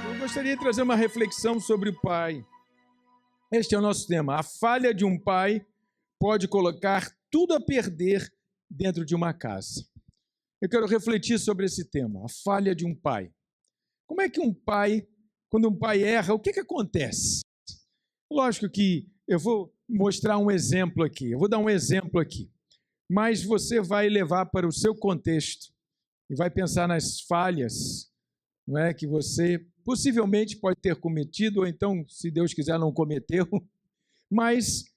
Eu gostaria de trazer uma reflexão sobre o pai. Este é o nosso tema. A falha de um pai pode colocar tudo a perder dentro de uma casa. Eu quero refletir sobre esse tema, a falha de um pai. Como é que um pai, quando um pai erra, o que acontece? Lógico que eu vou mostrar um exemplo aqui, eu vou dar um exemplo aqui, mas você vai levar para o seu contexto e vai pensar nas falhas, não é, que você possivelmente pode ter cometido, ou então, se Deus quiser, não cometeu, mas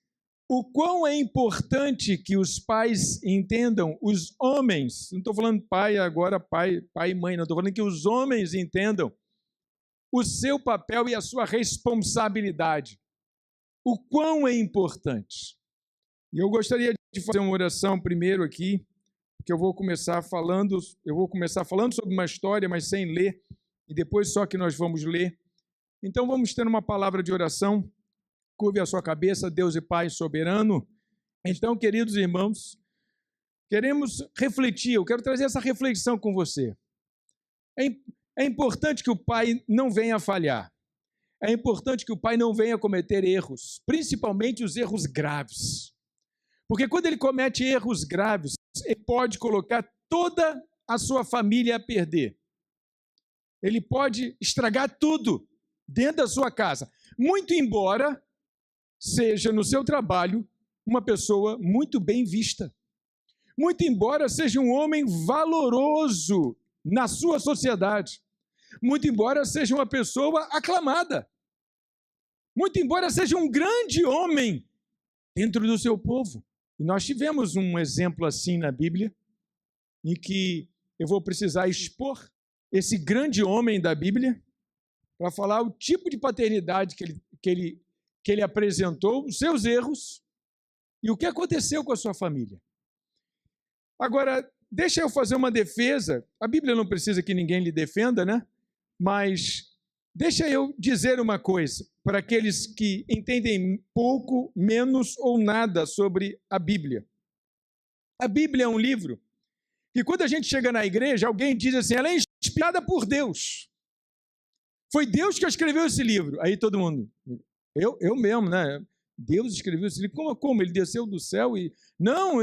o quão é importante que os pais entendam, os homens, não estou falando pai agora, pai e mãe, não, estou falando que os homens entendam o seu papel e a sua responsabilidade, o quão é importante. E eu gostaria de fazer uma oração primeiro aqui, que eu vou começar falando sobre uma história, mas sem ler, e depois só que nós vamos ler. Então vamos ter uma palavra de oração. Curve a sua cabeça, Deus e Pai soberano. Então, queridos irmãos, queremos refletir, eu quero trazer essa reflexão com você. É importante que o pai não venha falhar. É importante que o pai não venha cometer erros, principalmente os erros graves. Porque quando ele comete erros graves, ele pode colocar toda a sua família a perder. Ele pode estragar tudo dentro da sua casa. Muito embora seja no seu trabalho uma pessoa muito bem vista. Muito embora seja um homem valoroso na sua sociedade. Muito embora seja uma pessoa aclamada. Muito embora seja um grande homem dentro do seu povo. E nós tivemos um exemplo assim na Bíblia, em que eu vou precisar expor esse grande homem da Bíblia para falar o tipo de paternidade que ele apresentou, os seus erros e o que aconteceu com a sua família. Agora, deixa eu fazer uma defesa. A Bíblia não precisa que ninguém lhe defenda, né? Mas deixa eu dizer uma coisa para aqueles que entendem pouco, menos ou nada sobre a Bíblia. A Bíblia é um livro que quando a gente chega na igreja, alguém diz assim, ela é inspirada por Deus. Foi Deus que escreveu esse livro. Aí todo mundo, eu mesmo, né? Deus escreveu esse livro. Como? Ele desceu do céu e... Não,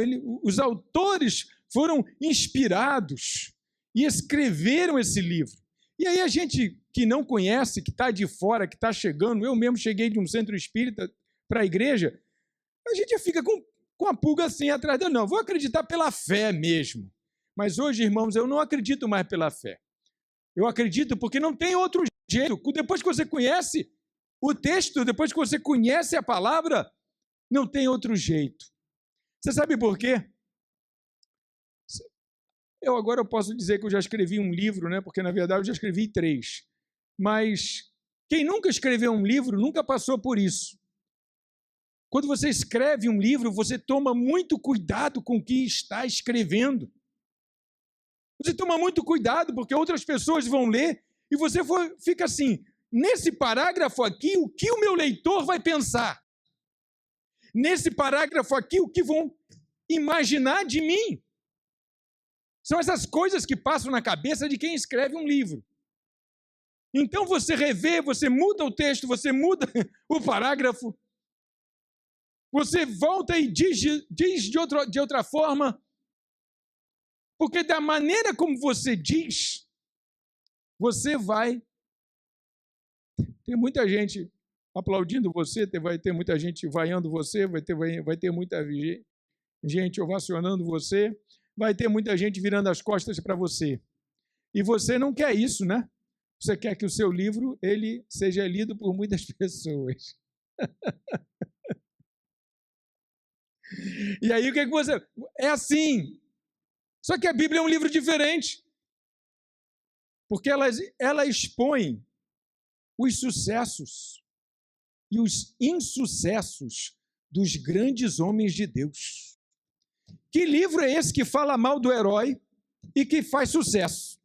os autores foram inspirados e escreveram esse livro. E aí a gente que não conhece, que está de fora, que está chegando, eu mesmo cheguei de um centro espírita para a igreja, a gente fica com a pulga assim atrás dele. Não, vou acreditar pela fé mesmo. Mas hoje, irmãos, eu não acredito mais pela fé. Eu acredito porque não tem outro jeito. Depois que você conhece o texto, depois que você conhece a palavra, não tem outro jeito. Você sabe por quê? Agora eu posso dizer que eu já escrevi um livro, né? Porque na verdade eu já escrevi 3. Mas quem nunca escreveu um livro nunca passou por isso. Quando você escreve um livro, você toma muito cuidado com o que está escrevendo. Você toma muito cuidado porque outras pessoas vão ler e você fica assim, nesse parágrafo aqui, o que o meu leitor vai pensar? Nesse parágrafo aqui, o que vão imaginar de mim? São essas coisas que passam na cabeça de quem escreve um livro. Então você revê, você muda o texto, você muda o parágrafo, você volta e diz de outra forma, porque da maneira como você diz, você vai ter muita gente aplaudindo você, vai ter muita gente vaiando você, vai ter muita gente ovacionando você, vai ter muita gente virando as costas para você. E você não quer isso, né? Você quer que o seu livro ele seja lido por muitas pessoas. E aí o que é que você... É assim. Só que a Bíblia é um livro diferente. porque ela expõe os sucessos e os insucessos dos grandes homens de Deus. Que livro é esse que fala mal do herói e que faz sucesso?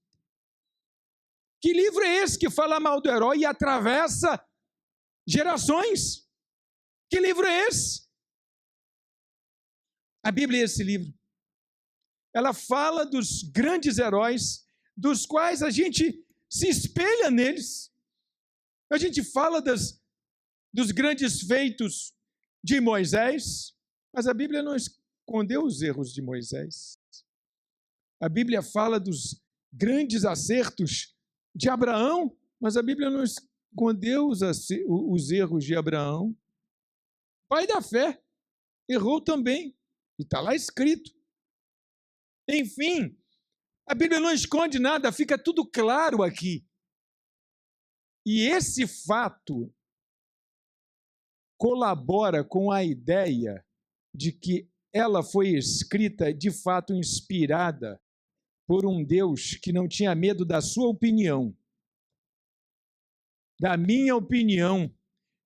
Que livro é esse que fala mal do herói e atravessa gerações? Que livro é esse? A Bíblia é esse livro. Ela fala dos grandes heróis, dos quais a gente se espelha neles. A gente fala dos grandes feitos de Moisés, mas a Bíblia não escondeu os erros de Moisés. A Bíblia fala dos grandes acertos de Abraão, mas a Bíblia não escondeu os erros de Abraão. Pai da fé, errou também, e está lá escrito. Enfim, a Bíblia não esconde nada, fica tudo claro aqui. E esse fato colabora com a ideia de que ela foi escrita, de fato inspirada por um Deus que não tinha medo da sua opinião, da minha opinião,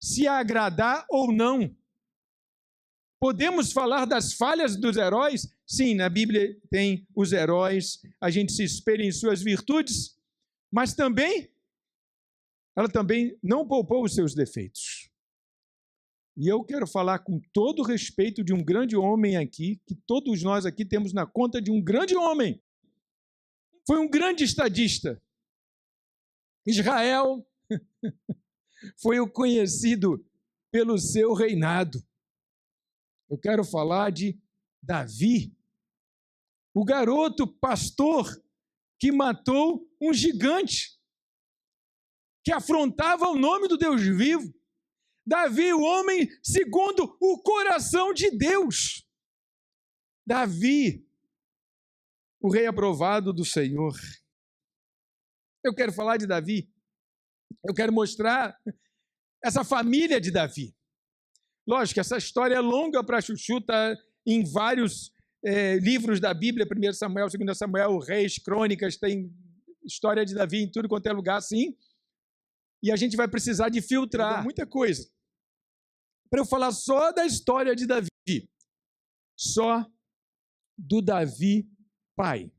se agradar ou não. Podemos falar das falhas dos heróis? Sim, na Bíblia tem os heróis, a gente se espelha em suas virtudes, mas também, ela também não poupou os seus defeitos. E eu quero falar com todo respeito de um grande homem aqui, que todos nós aqui temos na conta de um grande homem. Foi um grande estadista. Israel foi o conhecido pelo seu reinado. Eu quero falar de Davi, o garoto pastor que matou um gigante, que afrontava o nome do Deus vivo. Davi, o homem segundo o coração de Deus. Davi, o rei aprovado do Senhor. Eu quero falar de Davi. Eu quero mostrar essa família de Davi. Lógico, essa história é longa para chuchu, está em vários livros da Bíblia, 1 Samuel, 2 Samuel, Reis, Crônicas, tem história de Davi em tudo quanto é lugar, sim. E a gente vai precisar de filtrar muita coisa. Para eu falar só da história de Davi, só do Davi pai.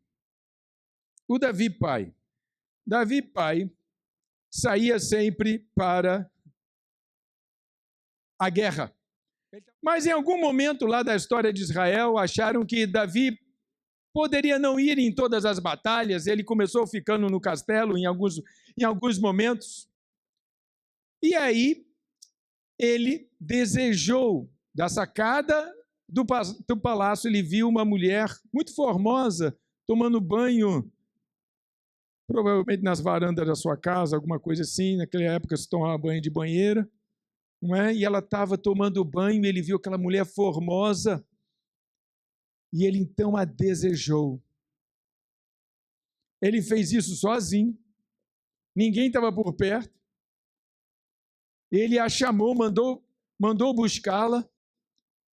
O Davi pai. Davi pai saía sempre para a guerra. Mas em algum momento lá da história de Israel, acharam que Davi poderia não ir em todas as batalhas, ele começou ficando no castelo em alguns momentos. E aí, ele desejou, da sacada do palácio, ele viu uma mulher muito formosa, tomando banho, provavelmente nas varandas da sua casa, alguma coisa assim, naquela época se tomava banho de banheira, não é? E ela estava tomando banho, e ele viu aquela mulher formosa, e ele então a desejou. Ele fez isso sozinho, ninguém estava por perto, ele a chamou, mandou buscá-la,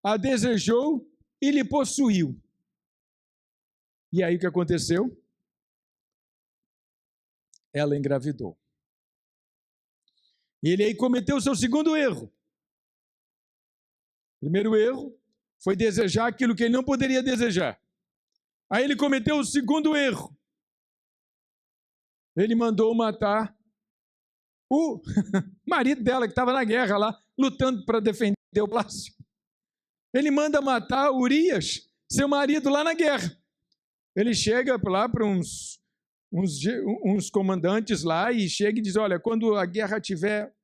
a desejou e lhe possuiu. E aí o que aconteceu? Ela engravidou. E ele aí cometeu o seu segundo erro. O primeiro erro foi desejar aquilo que ele não poderia desejar. Aí ele cometeu o segundo erro. Ele mandou matar o marido dela, que estava na guerra lá, lutando para defender o palácio. Ele manda matar Urias, seu marido, lá na guerra. Ele chega lá para uns comandantes lá e chega e diz, olha, quando a guerra estiver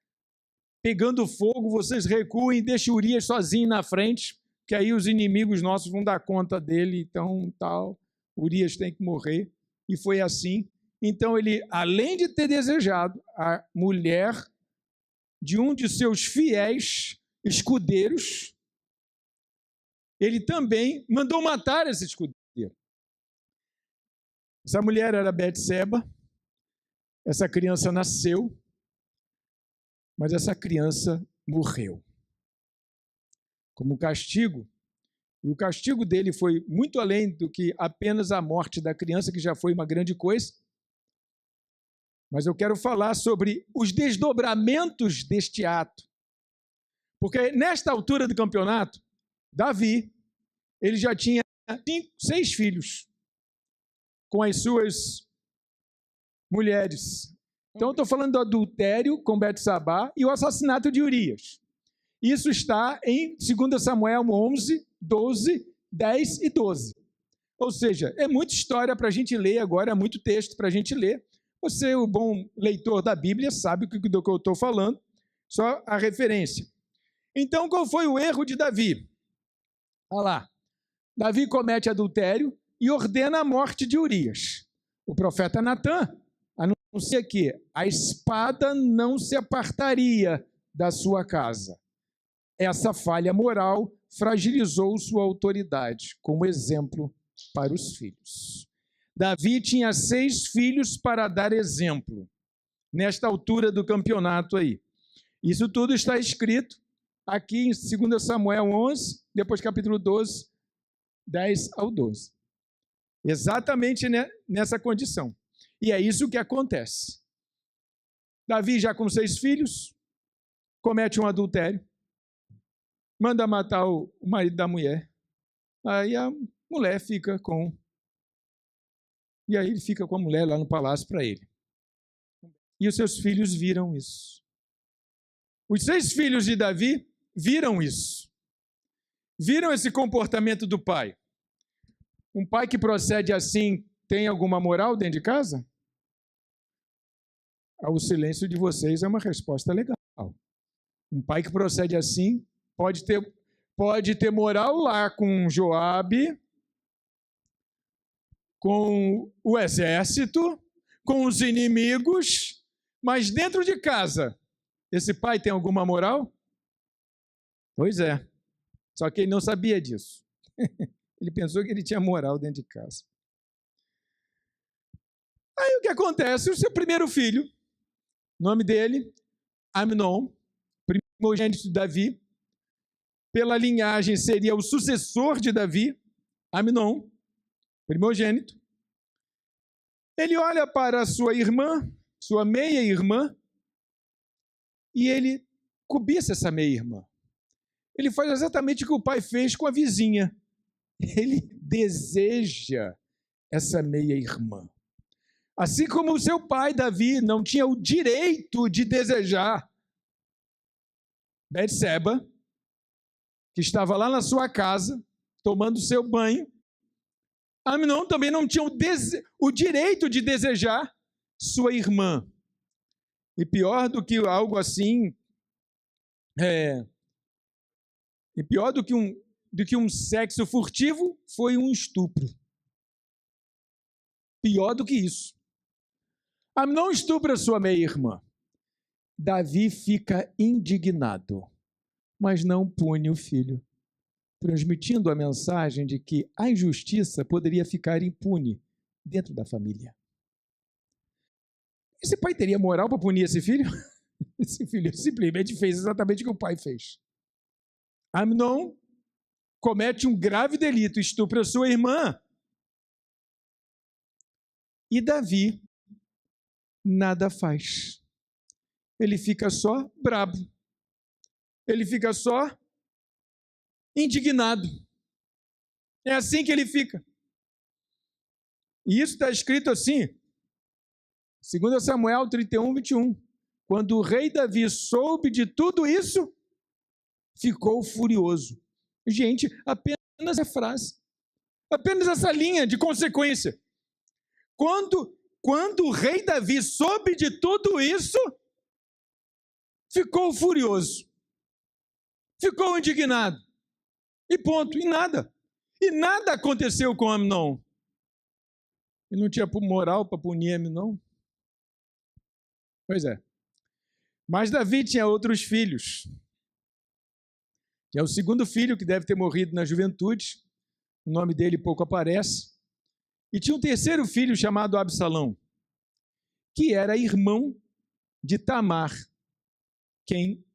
pegando fogo, vocês recuem e deixem Urias sozinho na frente, que aí os inimigos nossos vão dar conta dele, então tal, Urias tem que morrer. E foi assim. Então ele, além de ter desejado a mulher de um de seus fiéis escudeiros, ele também mandou matar esse escudeiro. Essa mulher era Betseba, essa criança nasceu, mas essa criança morreu. Como castigo, e o castigo dele foi muito além do que apenas a morte da criança, que já foi uma grande coisa. Mas eu quero falar sobre os desdobramentos deste ato. Porque nesta altura do campeonato, Davi, ele já tinha 6 filhos com as suas mulheres. Então, eu estou falando do adultério com Betsabá e o assassinato de Urias. Isso está em 2 Samuel 11, 12, 10 e 12. Ou seja, é muita história para a gente ler agora, é muito texto para a gente ler. Você, o bom leitor da Bíblia, sabe do que eu estou falando, só a referência. Então, qual foi o erro de Davi? Olha lá. Davi comete adultério e ordena a morte de Urias. O profeta Natã anuncia que a espada não se apartaria da sua casa. Essa falha moral fragilizou sua autoridade como exemplo para os filhos. Davi tinha 6 filhos para dar exemplo nesta altura do campeonato aí. Isso tudo está escrito aqui em 2 Samuel 11, depois capítulo 12, 10 ao 12. Exatamente nessa condição. E é isso que acontece. Davi, já com 6 filhos, comete um adultério, manda matar o marido da mulher. Aí a mulher fica com... E aí ele fica com a mulher lá no palácio para ele. E os seus filhos viram isso. Os 6 filhos de Davi viram isso. Viram esse comportamento do pai. Um pai que procede assim tem alguma moral dentro de casa? O silêncio de vocês é uma resposta legal. Um pai que procede assim pode ter moral lá com Joabe, com o exército, com os inimigos, mas dentro de casa, esse pai tem alguma moral? Pois é, só que ele não sabia disso. Ele pensou que ele tinha moral dentro de casa. Aí o que acontece? O seu primeiro filho, nome dele, Amnon, primogênito de Davi, pela linhagem seria o sucessor de Davi, Amnon, primogênito. Ele olha para sua irmã, sua meia-irmã, e ele cobiça essa meia-irmã. Ele faz exatamente o que o pai fez com a vizinha. Ele deseja essa meia-irmã. Assim como o seu pai, Davi, não tinha o direito de desejar Betseba, que estava lá na sua casa, tomando seu banho, Amnon também não tinha o direito de desejar sua irmã. E pior do que algo assim, e pior do que um sexo furtivo, foi um estupro. Pior do que isso. Amnon estupra sua meia-irmã. Davi fica indignado, mas não pune o filho, transmitindo a mensagem de que a injustiça poderia ficar impune dentro da família. Esse pai teria moral para punir esse filho? Esse filho simplesmente fez exatamente o que o pai fez. Amnon comete um grave delito, estupra sua irmã. E Davi nada faz. Ele fica só brabo. Ele fica só indignado. É assim que ele fica. E isso está escrito assim, 2 Samuel 31, 21. Quando o rei Davi soube de tudo isso, ficou furioso. Gente, apenas a frase, apenas essa linha de consequência. Quando o rei Davi soube de tudo isso, ficou furioso, ficou indignado, e ponto, e nada. E nada aconteceu com Amnon. Ele não tinha moral para punir Amnon. Pois é. Mas Davi tinha outros filhos. Que é o segundo filho que deve ter morrido na juventude. O nome dele pouco aparece. E tinha um terceiro filho chamado Absalão, que era irmão de Tamar, quem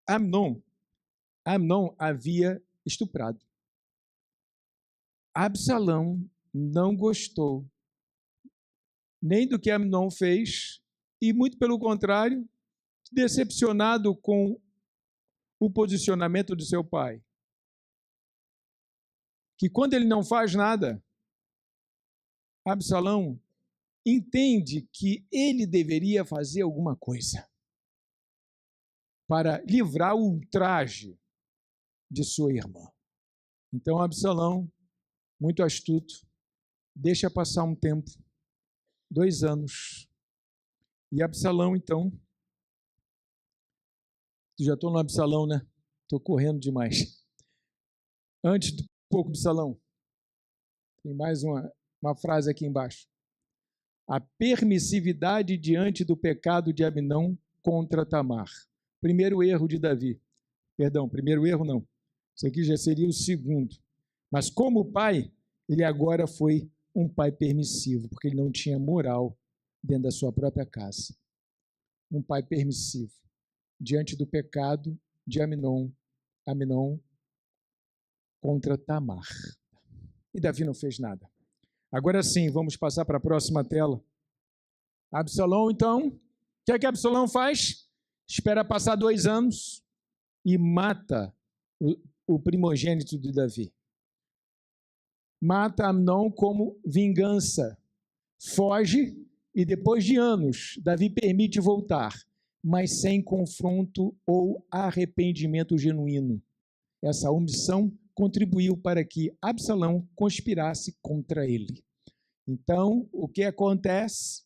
Amnon havia estuprado. Absalão não gostou nem do que Amnon fez, e, muito pelo contrário, decepcionado com o posicionamento de seu pai. Que quando ele não faz nada, Absalão entende que ele deveria fazer alguma coisa para livrar o ultraje de sua irmã. Então Absalão, muito astuto, deixa passar um tempo, 2 anos, e Absalão, então, já estou no Absalão, né? Estou correndo demais. Antes do pouco Absalão, tem mais uma frase aqui embaixo. A permissividade diante do pecado de Amnão contra Tamar. Primeiro erro de Davi. Perdão, primeiro erro não. Isso aqui já seria o segundo. Mas como pai, ele agora foi um pai permissivo, porque ele não tinha moral dentro da sua própria casa. Um pai permissivo diante do pecado de Amnon contra Tamar. E Davi não fez nada. Agora sim, vamos passar para a próxima tela. Absalão, então, o que é que Absalão faz? Espera passar 2 anos e mata o primogênito de Davi. Mata Amnon como vingança. Foge e depois de anos, Davi permite voltar, mas sem confronto ou arrependimento genuíno. Essa omissão contribuiu para que Absalão conspirasse contra ele. Então, o que acontece?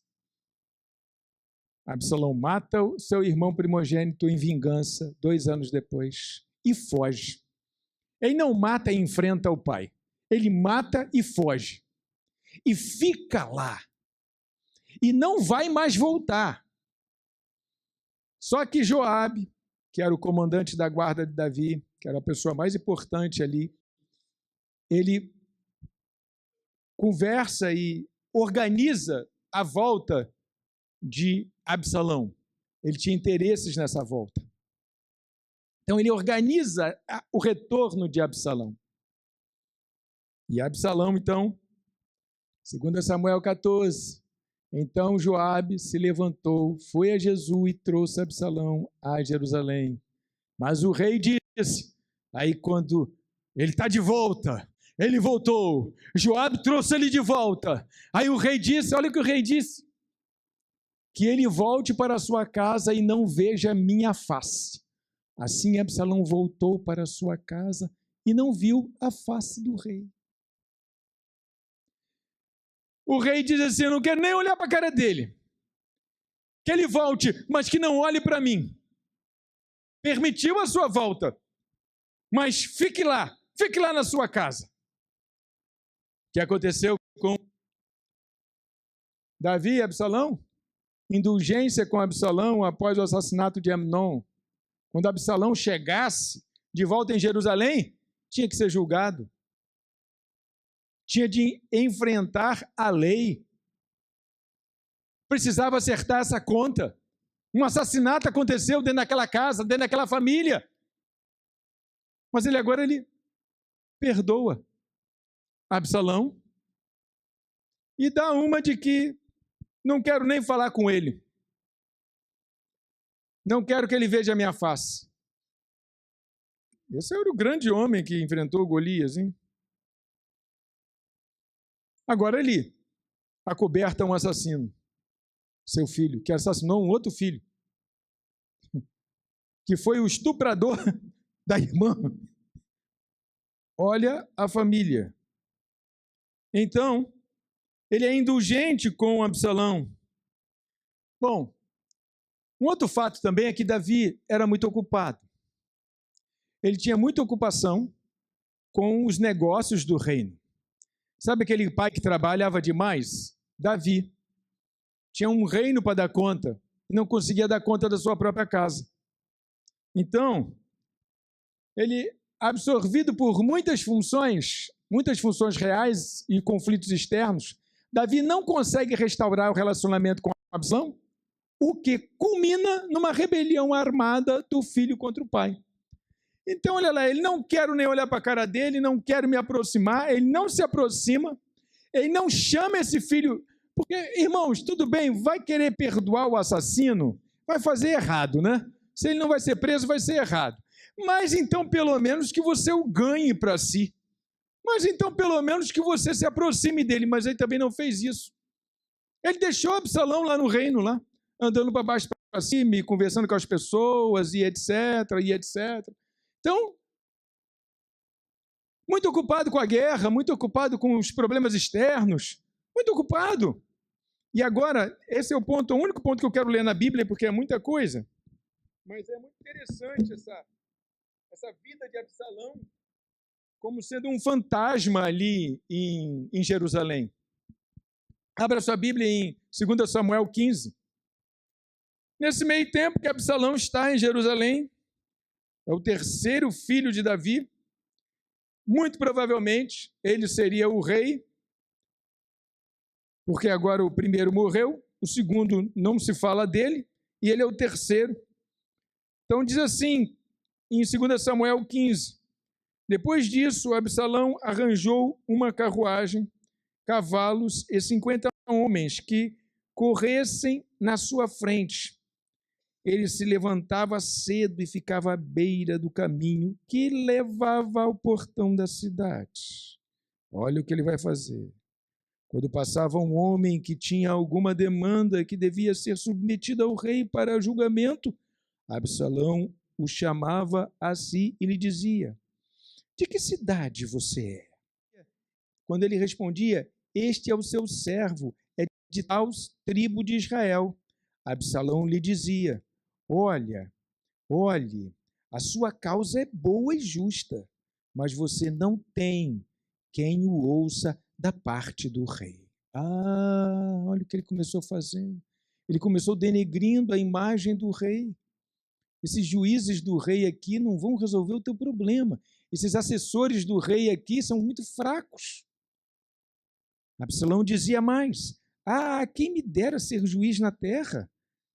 Absalão mata o seu irmão primogênito em vingança 2 anos depois e foge. Ele não mata e enfrenta o pai. Ele mata e foge. E fica lá. E não vai mais voltar. Só que Joabe, que era o comandante da guarda de Davi, que era a pessoa mais importante ali, ele conversa e organiza a volta de Absalão. Ele tinha interesses nessa volta. Então ele organiza o retorno de Absalão. E Absalão, então, segundo Samuel 14, então Joabe se levantou, foi a Jesus e trouxe Absalão a Jerusalém. Mas o rei disse, aí quando ele está de volta, ele voltou, Joabe trouxe ele de volta. Aí o rei disse, olha o que o rei disse, que ele volte para a sua casa e não veja minha face. Assim Absalão voltou para a sua casa e não viu a face do rei. O rei diz assim, eu não quero nem olhar para a cara dele. Que ele volte, mas que não olhe para mim. Permitiu a sua volta, mas fique lá na sua casa. O que aconteceu com Davi e Absalão? Indulgência com Absalão após o assassinato de Amnon. Quando Absalão chegasse de volta em Jerusalém, tinha que ser julgado. Tinha de enfrentar a lei. Precisava acertar essa conta. Um assassinato aconteceu dentro daquela casa, dentro daquela família. Mas ele agora perdoa Absalão e dá uma de que não quero nem falar com ele. Não quero que ele veja a minha face. Esse era o grande homem que enfrentou Golias, hein? Agora ele acoberta um assassino, seu filho, que assassinou um outro filho, que foi o estuprador da irmã. Olha a família. Então, ele é indulgente com Absalão. Bom, um outro fato também é que Davi era muito ocupado. Ele tinha muita ocupação com os negócios do reino. Sabe aquele pai que trabalhava demais? Davi. Tinha um reino para dar conta e não conseguia dar conta da sua própria casa. Então, ele, absorvido por muitas funções reais e conflitos externos, Davi não consegue restaurar o relacionamento com Absalão, o que culmina numa rebelião armada do filho contra o pai. Então, olha lá, ele não quer nem olhar para a cara dele, não quer me aproximar, ele não se aproxima, ele não chama esse filho Porque, irmãos, tudo bem, vai querer perdoar o assassino, vai fazer errado, né? Se ele não vai ser preso, vai ser errado. Mas então, pelo menos, que você o ganhe para si. Mas então, pelo menos, que você se aproxime dele. Mas ele também não fez isso. Ele deixou Absalão lá no reino, lá, andando para baixo para cima, conversando com as pessoas, e etc, e etc. Então, muito ocupado com a guerra, muito ocupado com os problemas externos, muito ocupado. E agora, esse é o ponto, o único ponto que eu quero ler na Bíblia, porque é muita coisa. Mas é muito interessante essa vida de Absalão como sendo um fantasma ali em Jerusalém. Abra sua Bíblia em 2 Samuel 15. Nesse meio tempo que Absalão está em Jerusalém, é o terceiro filho de Davi, muito provavelmente ele seria o rei, porque agora o primeiro morreu, o segundo não se fala dele, e ele é o terceiro. Então diz assim, em 2 Samuel 15, depois disso, Absalão arranjou uma carruagem, cavalos e 50 homens que corressem na sua frente. Ele se levantava cedo e ficava à beira do caminho que levava ao portão da cidade. Olha o que ele vai fazer. Quando passava um homem que tinha alguma demanda que devia ser submetida ao rei para julgamento, Absalão o chamava a si e lhe dizia: de que cidade você é? Quando ele respondia: este é o seu servo, é de tal tribo de Israel. Absalão lhe dizia: olhe, a sua causa é boa e justa, mas você não tem quem o ouça da parte do rei. Olha o que ele começou fazendo. Ele começou denegrindo a imagem do rei. Esses juízes do rei aqui não vão resolver o teu problema. Esses assessores do rei aqui são muito fracos. Absalão dizia mais: quem me dera ser juiz na terra,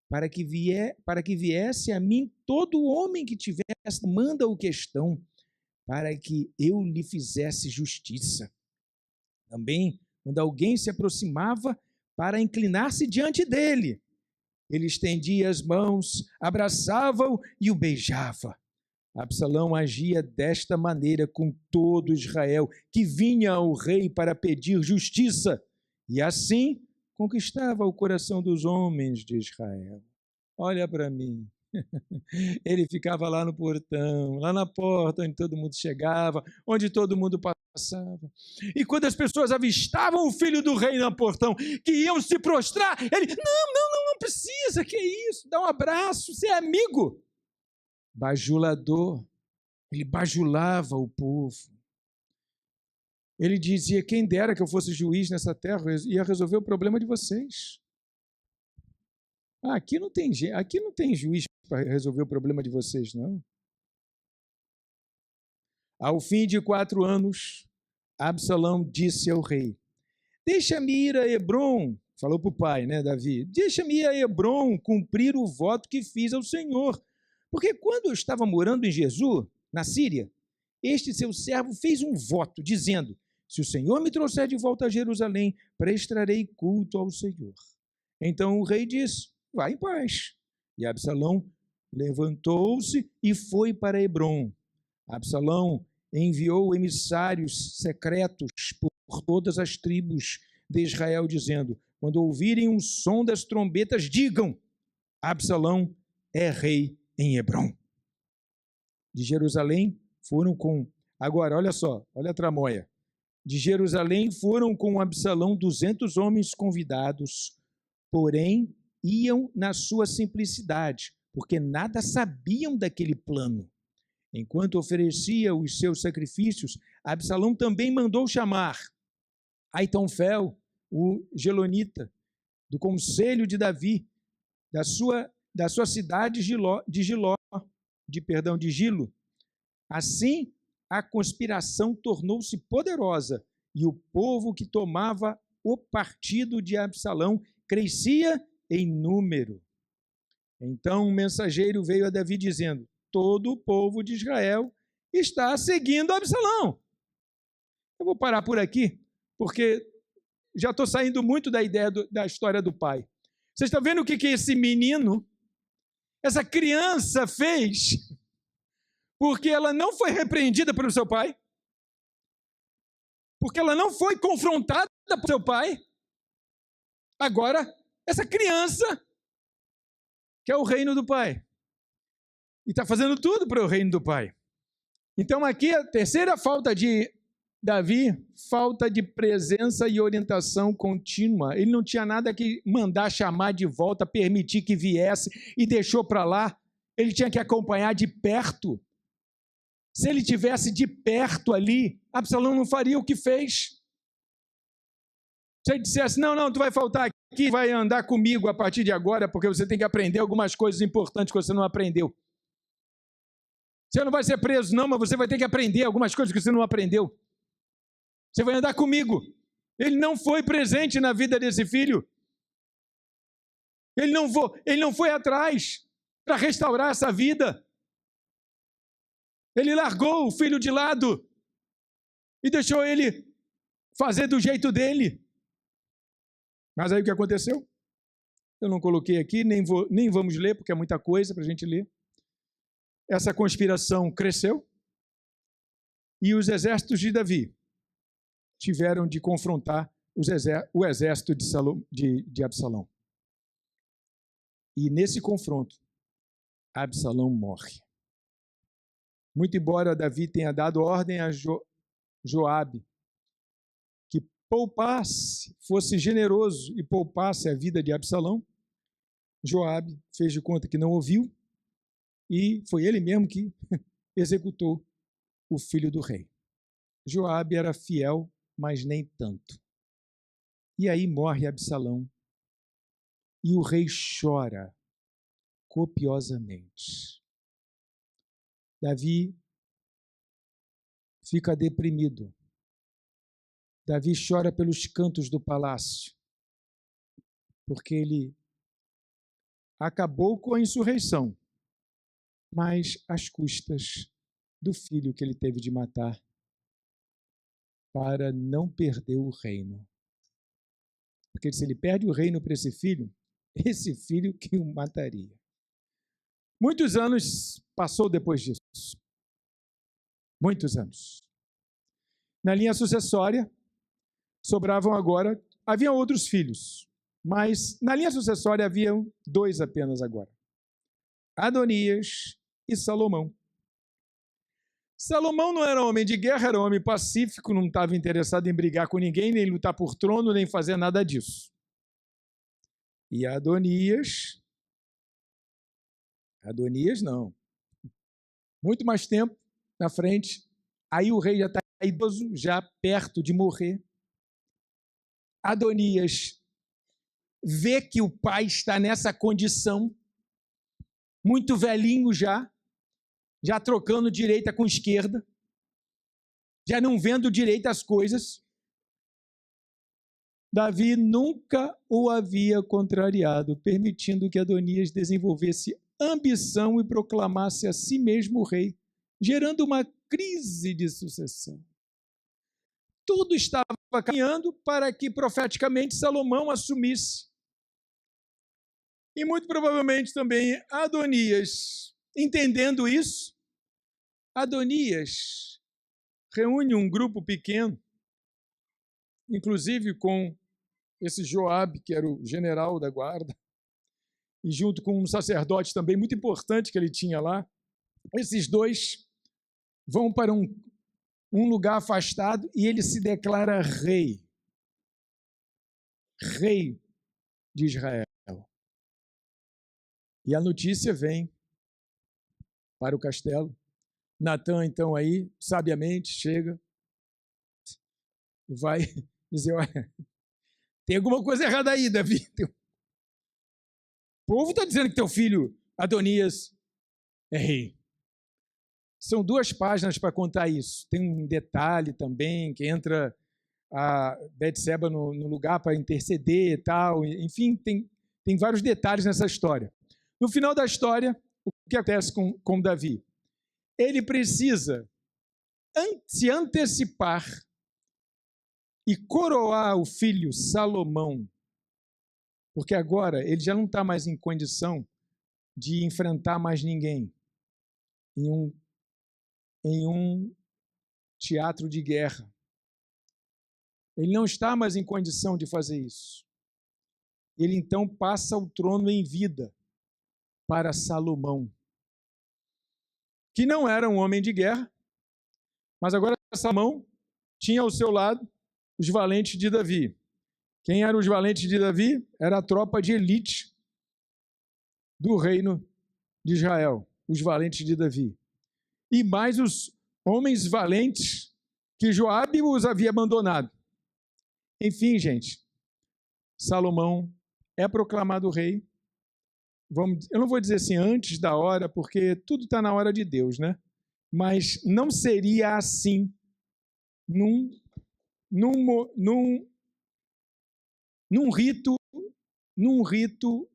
para que viesse a mim todo homem que tivesse manda ou questão, para que eu lhe fizesse justiça. Também, quando alguém se aproximava para inclinar-se diante dele, ele estendia as mãos, abraçava-o e o beijava. Absalão agia desta maneira com todo Israel, que vinha ao rei para pedir justiça, e assim conquistava o coração dos homens de Israel. Olha para mim. Ele ficava lá no portão, lá na porta onde todo mundo chegava, onde todo mundo passava. E quando as pessoas avistavam o filho do rei no portão, que iam se prostrar, ele: não precisa, que isso, dá um abraço, você é amigo. Bajulador, ele bajulava o povo. Ele dizia: quem dera que eu fosse juiz nessa terra, ia resolver o problema de vocês. Aqui não tem juiz para resolver o problema de vocês, não. Ao fim de 4 anos, Absalão disse ao rei: deixa-me ir a Hebrom, falou para o pai, Davi, deixa-me ir a Hebrom cumprir o voto que fiz ao Senhor. Porque quando eu estava morando em Jesus, na Síria, este seu servo fez um voto, dizendo: se o Senhor me trouxer de volta a Jerusalém, prestarei culto ao Senhor. Então o rei disse: vai em paz. E Absalão levantou-se e foi para Hebrom. Absalão enviou emissários secretos por todas as tribos de Israel, dizendo: quando ouvirem um som das trombetas, digam: Absalão é rei em Hebrom. De Jerusalém foram com... Agora, olha só, olha a tramóia. De Jerusalém foram com Absalão 200 homens convidados, porém iam na sua simplicidade, porque nada sabiam daquele plano. Enquanto oferecia os seus sacrifícios, Absalão também mandou chamar Aitomfel, o gelonita, do conselho de Davi, da sua cidade de Gilo. Assim, a conspiração tornou-se poderosa e o povo que tomava o partido de Absalão crescia em número. Então um mensageiro veio a Davi dizendo: todo o povo de Israel está seguindo Absalão. Eu vou parar por aqui, porque já estou saindo muito da ideia da história do pai. Vocês estão vendo o que esse menino, essa criança fez? Porque ela não foi repreendida pelo seu pai, porque ela não foi confrontada por seu pai. Agora, essa criança quer o reino do pai. E está fazendo tudo para o reino do pai. Então aqui a terceira falta de Davi, falta de presença e orientação contínua. Ele não tinha nada que mandar chamar de volta, permitir que viesse e deixou para lá. Ele tinha que acompanhar de perto. Se ele tivesse de perto ali, Absalão não faria o que fez. Se ele dissesse, não, tu vai faltar aqui, vai andar comigo a partir de agora, porque você tem que aprender algumas coisas importantes que você não aprendeu. Você não vai ser preso, não, mas você vai ter que aprender algumas coisas que você não aprendeu. Você vai andar comigo. Ele não foi presente na vida desse filho. Ele não foi atrás para restaurar essa vida. Ele largou o filho de lado e deixou ele fazer do jeito dele. Mas aí o que aconteceu? Eu não coloquei aqui, nem vamos ler, porque é muita coisa para a gente ler. Essa conspiração cresceu e os exércitos de Davi tiveram de confrontar o exército de Absalão. E nesse confronto, Absalão morre. Muito embora Davi tenha dado ordem a Joabe que fosse generoso e poupasse a vida de Absalão, Joabe fez de conta que não ouviu e foi ele mesmo que executou o filho do rei. Joabe era fiel, mas nem tanto. E aí morre Absalão e o rei chora copiosamente. Davi fica deprimido. Davi chora pelos cantos do palácio, porque ele acabou com a insurreição, mas às custas do filho que ele teve de matar, para não perder o reino. Porque se ele perde o reino para esse filho que o mataria. Muitos anos passou depois disso. Muitos anos. Na linha sucessória, sobravam agora, havia outros filhos, mas na linha sucessória haviam dois apenas agora. Adonias e Salomão. Salomão não era homem de guerra, era homem pacífico, não estava interessado em brigar com ninguém, nem lutar por trono, nem fazer nada disso. E Adonias não. Muito mais tempo na frente, aí o rei já está idoso, já perto de morrer. Adonias vê que o pai está nessa condição, muito velhinho já trocando direita com esquerda, já não vendo direito as coisas. Davi nunca o havia contrariado, permitindo que Adonias desenvolvesse ambição e proclamasse a si mesmo rei, gerando uma crise de sucessão. Tudo estava caminhando para que profeticamente Salomão assumisse. E muito provavelmente também Adonias, entendendo isso, Adonias reúne um grupo pequeno, inclusive com esse Joabe, que era o general da guarda, e junto com um sacerdote também muito importante que ele tinha lá. Esses dois vão para um lugar afastado e ele se declara rei de Israel. E a notícia vem para o castelo. Natã, então, aí, sabiamente, chega e vai dizer, olha, tem alguma coisa errada aí, Davi. O povo está dizendo que teu filho, Adonias, é rei. São 2 páginas para contar isso. Tem um detalhe também, que entra a Betseba no lugar para interceder e tal. Enfim, tem vários detalhes nessa história. No final da história, o que acontece com Davi? Ele precisa se antecipar e coroar o filho Salomão, porque agora ele já não está mais em condição de enfrentar mais ninguém em um teatro de guerra. Ele não está mais em condição de fazer isso. Ele então passa o trono em vida para Salomão, que não era um homem de guerra, mas agora Salomão tinha ao seu lado os valentes de Davi. Quem eram os valentes de Davi? Era a tropa de elite do reino de Israel, os valentes de Davi. E mais os homens valentes que Joabe os havia abandonado. Enfim, gente, Salomão é proclamado rei. Eu não vou dizer assim antes da hora, porque tudo está na hora de Deus, né? Mas não seria assim num rito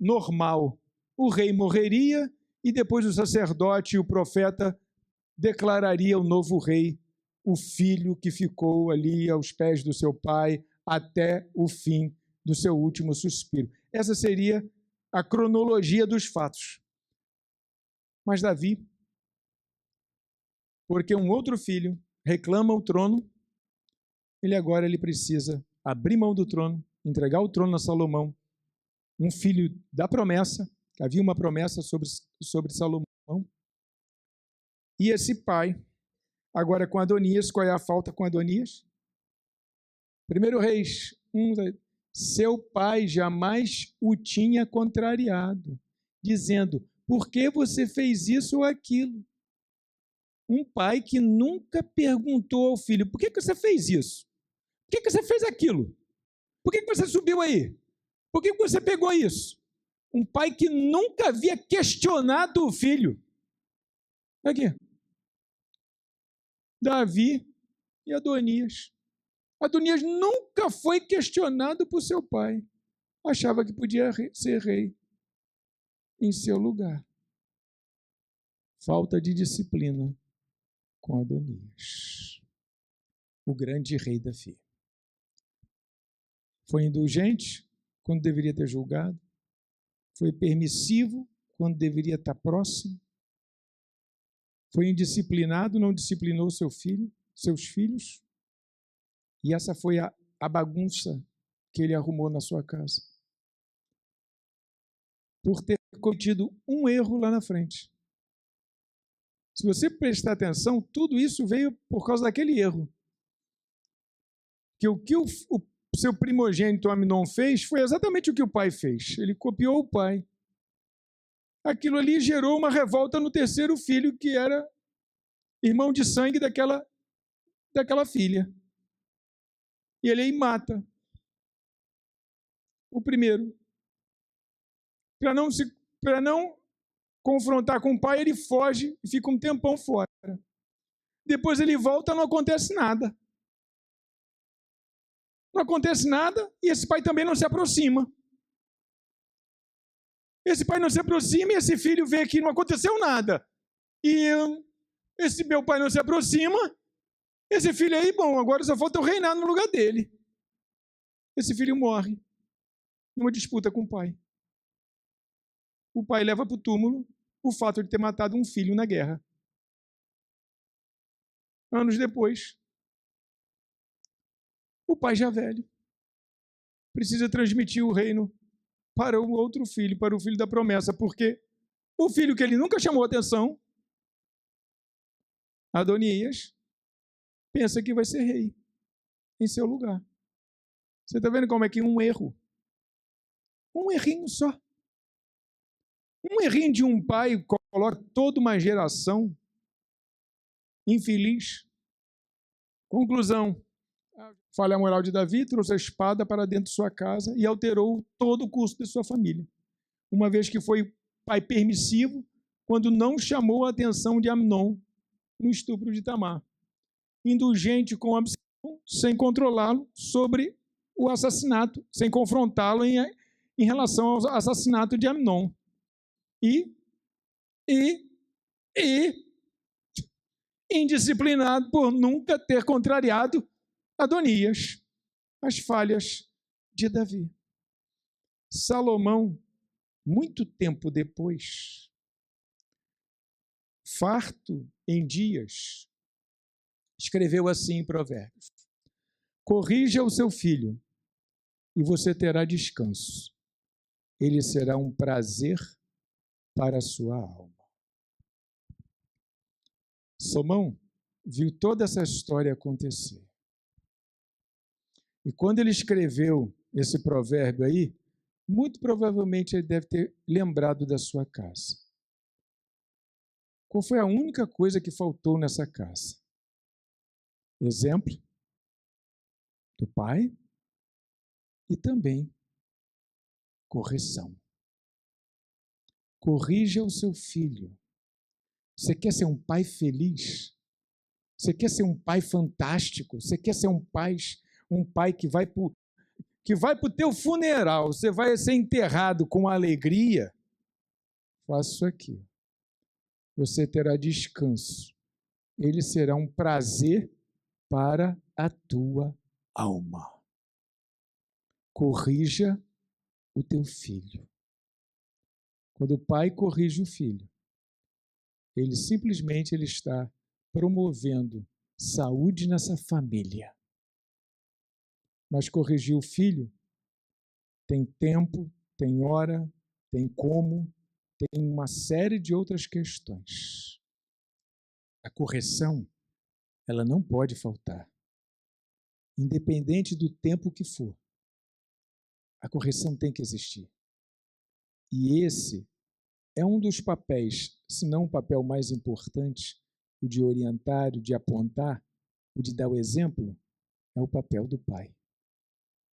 normal. O rei morreria e depois o sacerdote e o profeta declararia o novo rei, o filho que ficou ali aos pés do seu pai até o fim do seu último suspiro. Essa seria a cronologia dos fatos. Mas Davi, porque um outro filho reclama o trono, ele precisa abrir mão do trono, entregar o trono a Salomão, um filho da promessa, havia uma promessa sobre Salomão, e esse pai, agora com Adonias, qual é a falta com Adonias? 1 Reis 1, seu pai jamais o tinha contrariado, dizendo, por que você fez isso ou aquilo? Um pai que nunca perguntou ao filho, por que você fez isso? Por que você fez aquilo? Por que você subiu aí? Por que você pegou isso? Um pai que nunca havia questionado o filho. Aqui. Davi e Adonias. Adonias nunca foi questionado por seu pai. Achava que podia ser rei em seu lugar. Falta de disciplina com Adonias, o grande rei Davi. Foi indulgente quando deveria ter julgado. Foi permissivo quando deveria estar próximo. Foi indisciplinado, não disciplinou seus filhos. E essa foi a bagunça que ele arrumou na sua casa. Por ter cometido um erro lá na frente. Se você prestar atenção, tudo isso veio por causa daquele erro. Que o que o seu primogênito Amnon fez foi exatamente o que o pai fez. Ele copiou o pai. Aquilo ali gerou uma revolta no terceiro filho, que era irmão de sangue daquela filha. E ele aí mata o primeiro. Para não confrontar com o pai, ele foge e fica um tempão fora. Depois ele volta, não acontece nada. Não acontece nada e esse pai também não se aproxima. Esse pai não se aproxima e esse filho vê que não aconteceu nada. E esse meu pai não se aproxima, esse filho aí, bom, agora só falta eu reinar no lugar dele. Esse filho morre numa disputa com o pai. O pai leva para o túmulo o fato de ter matado um filho na guerra. Anos depois, o pai já velho precisa transmitir o reino para o outro filho, para o filho da promessa, porque o filho que ele nunca chamou atenção, Adonias, pensa que vai ser rei em seu lugar. Você está vendo como é que um errinho só, um errinho de um pai coloca toda uma geração infeliz. Conclusão, a falha moral de Davi trouxe a espada para dentro de sua casa e alterou todo o curso de sua família, uma vez que foi pai permissivo quando não chamou a atenção de Amnon no estupro de Tamar, indulgente com Absalão sem controlá-lo sobre o assassinato, sem confrontá-lo em relação ao assassinato de Amnon. E indisciplinado por nunca ter contrariado Adonias. as falhas de Davi. Salomão, muito tempo depois, farto em dias, escreveu assim em Provérbios: corrija o seu filho e você terá descanso. Ele será um prazer para a sua alma. Salomão viu toda essa história acontecer. E quando ele escreveu esse provérbio aí, muito provavelmente ele deve ter lembrado da sua casa. Qual foi a única coisa que faltou nessa casa? Exemplo do pai e também correção. Corrija o seu filho. Você quer ser um pai feliz? Você quer ser um pai fantástico? Você quer ser um pai que vai para o teu funeral, você vai ser enterrado com alegria? Faça isso aqui. Você terá descanso. Ele será um prazer para a tua alma. Corrija o teu filho. Quando o pai corrige o filho, ele simplesmente está promovendo saúde nessa família. Mas corrigir o filho tem tempo, tem hora, tem como, tem uma série de outras questões. A correção, ela não pode faltar. Independente do tempo que for, a correção tem que existir. E esse é um dos papéis, se não o papel mais importante, o de orientar, o de apontar, o de dar o exemplo, é o papel do pai.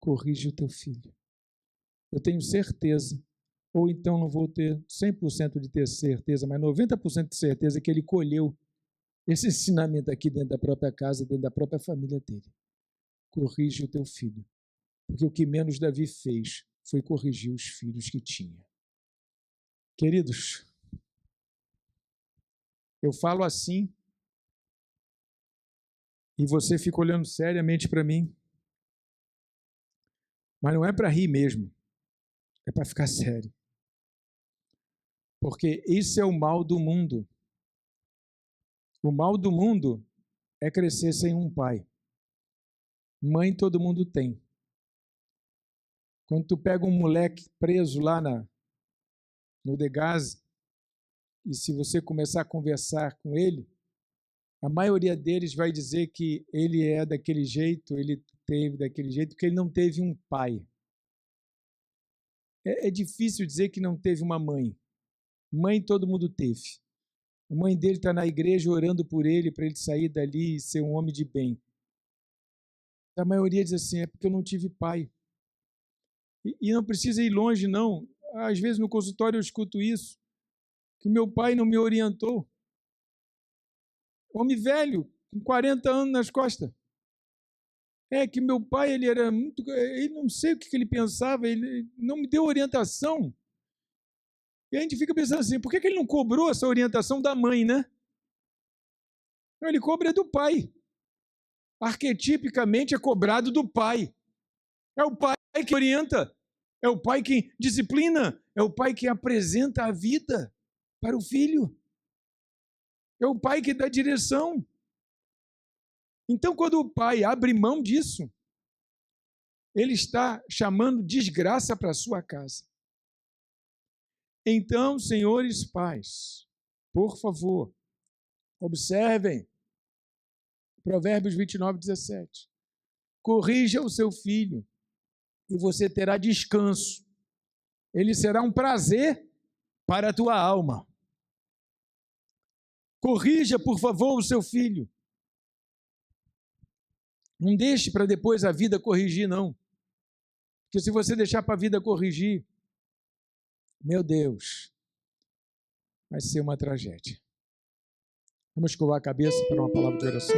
Corrige o teu filho. Eu tenho certeza, ou então não vou ter 100% de ter certeza, mas 90% de certeza que ele colheu esse ensinamento aqui dentro da própria casa, dentro da própria família dele. Corrige o teu filho. Porque o que menos Davi fez foi corrigir os filhos que tinha. Queridos, eu falo assim e você fica olhando seriamente para mim, mas não é para rir mesmo, é para ficar sério. Porque isso é o mal do mundo. O mal do mundo é crescer sem um pai. Mãe todo mundo tem. Quando tu pega um moleque preso lá no Degase, e se você começar a conversar com ele, a maioria deles vai dizer que ele é daquele jeito, ele teve daquele jeito, porque ele não teve um pai. É difícil dizer que não teve uma mãe. Mãe todo mundo teve. A mãe dele está na igreja orando por ele, para ele sair dali e ser um homem de bem. A maioria diz assim, é porque eu não tive pai. E não precisa ir longe, não. Às vezes no consultório eu escuto isso, que meu pai não me orientou. Homem velho, com 40 anos nas costas. É que meu pai, ele era muito... Ele não sei o que ele pensava, ele não me deu orientação. E a gente fica pensando assim, por que ele não cobrou essa orientação da mãe, né? Ele cobra do pai. Arquetipicamente é cobrado do pai. É o pai que orienta, é o pai que disciplina, é o pai que apresenta a vida para o filho. É o pai que dá direção. Então, quando o pai abre mão disso, ele está chamando desgraça para a sua casa. Então, senhores pais, por favor, observem Provérbios 29, 17. Corrija o seu filho e você terá descanso. Ele será um prazer para a tua alma. Corrija, por favor, o seu filho. Não deixe para depois a vida corrigir, não. Porque se você deixar para a vida corrigir, meu Deus, vai ser uma tragédia. Vamos escovar a cabeça para uma palavra de oração.